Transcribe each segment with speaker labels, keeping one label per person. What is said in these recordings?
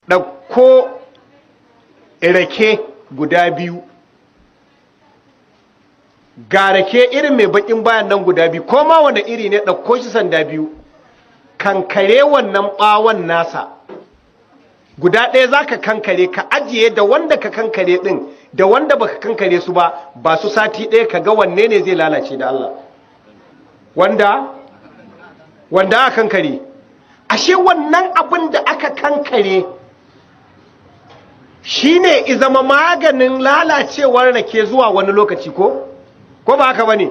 Speaker 1: ɗauko rake guda biyu, ga rake irin mai bakin bayan nan guda biyu, ko ma wanda iri ne, ɗauko shi sanda biyu, kankare wannan ɓawon nasa guda ɗaya za ka kankare, ka ajiye da wanda ka kankare ɗin da wanda baka kankare su ba su sati ɗaya, ka ga wanne ne zai lalace da Allah. Wanda aka kankare, ashe wannan abin da aka kankare shi ne izama maganin lalacewar rake zuwa wani lokaci, ko ba haka ba ne?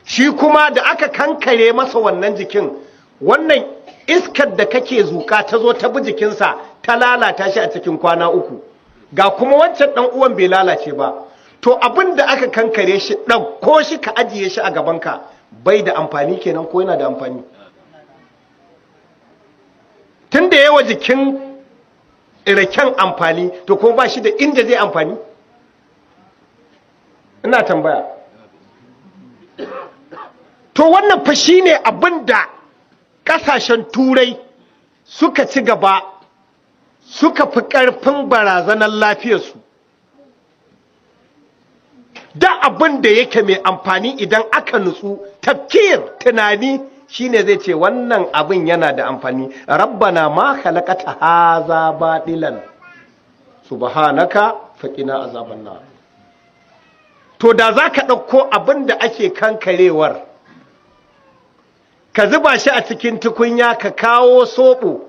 Speaker 1: Shi kuma da aka kankare masa wannan jikin, wannan iskar da kake zuka ta zo ta bi jikinsa ta lalata shi a cikin kwana 3, ga kuma wancan ɗan uwan bai lalace ba. To abin da aka kankare shi, ɗauko shi ka ajiye shi a gabanka, bai da amfani kenan ko yana da amfani? Tun da yawa jikin raken amfani, to kuma ba shi da inda zai amfani? Ina tambaya. To wannan fa shi ne abin da ƙasashen turai suka ci gaba, suka fi ƙarfin barazanar lafiyarsu. Da abin da yake mai amfani idan aka nutsu, tafkir, tunani, shine zai ce wannan abin yana da amfani. Rabbana ma khalaqata haza batilan subhanaka faqina azaban nar. To da zaka dauko abin da ake kankarewar, ka zuba shi a cikin tukunya, ka kawo soɓo,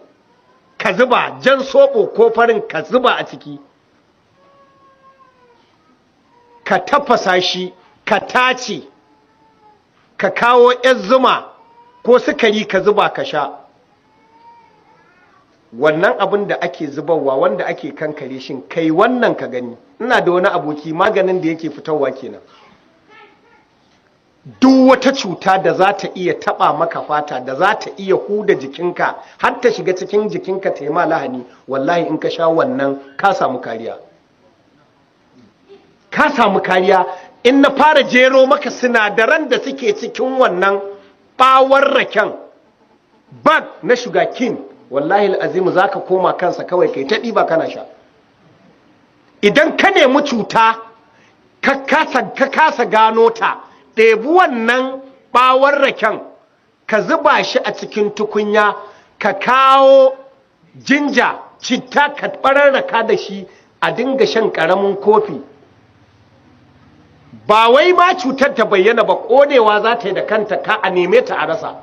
Speaker 1: ka zuba jan soɓo ko farin, ka zuba a ciki, ka tafasa shi, ka tace, ka kawo 'yar zuma ko sukari ka zuba ka sha. Wannan abin da ake zubarwa, wanda ake kankare shin kai wannan ka gani. Ina da wani aboki, maganin da yake fitarwa kenan. Duk wata cuta da za ta iya taba maka fata, da za ta iya huda jikinka har ta shiga cikin jikinka ta yi ma lahani, wallahi in ka sha wannan ka samu kariya. Ka samu kariya. In na fara jero maka sinadaran da suke cikin wannan bawon raken, bag na sugarcane, wallahi al'azimu za ka koma kansa kawai kai ta ɗiba kana sha. Idan ka nemi cuta ka kasa gano ta, ɗebi wannan ɓawon raken ka zuba shi a cikin tukunya, ka kawo jinja, citta, ka ɓararraka da shi, a dinga shan ƙaramin kofi. Ba wai ma cutar ta bayyana ba, ƙonewa za ta yi da kanta, ka a neme ta a rasa.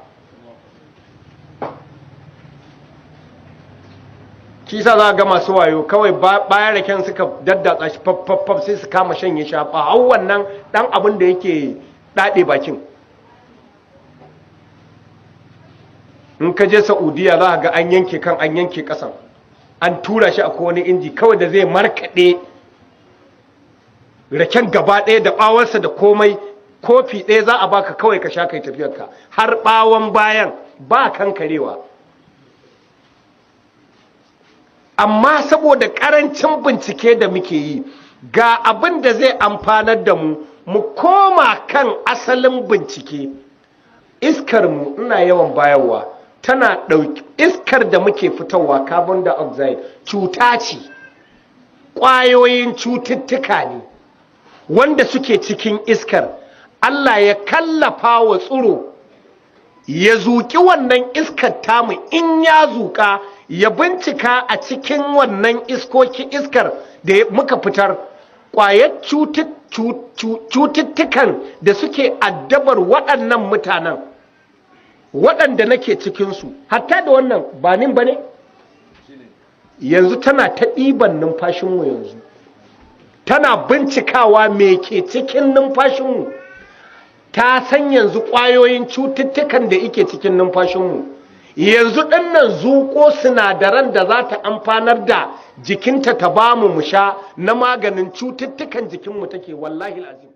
Speaker 1: Kisa za ga masu wayo kawai bayan raken suka daddatsa shi faffafaf sai su kama shanye shafa, hau wannan ɗan abin da yake daɗe bakin. In ka je Saudiya za ga an yanke kan, an yanke ƙasan, an tura shi a wani inji kawai da zai markaɗe raken gaba ɗaya da ɓawonsa da komai. Kofi ɗaya za a baka kawai ka sha kai tafiyarka, har ɓawon bayan ba kankarewa. Amma saboda ƙarancin bincike da muke yi, ga abin da zai amfanar da mu, mu koma kan asalin bincike. Iskarmu ina yawan bayarwa, tana ɗauki iskar da muke fitarwa, carbon dioxide, cuta ce, ƙwayoyin cututtuka ne wanda suke cikin iskar. Allah ya kallafa wa tsiro ya zuƙi wannan iskar tamu, in ya zuƙa ya bincika a cikin wannan iskar da muka fitar, ƙwayar cututtukan da suke addabar waɗannan mutanen, waɗanda nake cikinsu, hatta da wannan ba nin ba ne? Yanzu tana ta ɗiban numfashinmu, yanzu tana bincikawa me ke cikin numfashinmu, ta san yanzu ƙwayoyin cututtukan da ike cikin numfashinmu. Yanzu ɗannan zuƙo sinadaran da za ta amfanar da jikinta ta ba mu sha na maganin cututtukan jikinmu take, wallahi al'azim.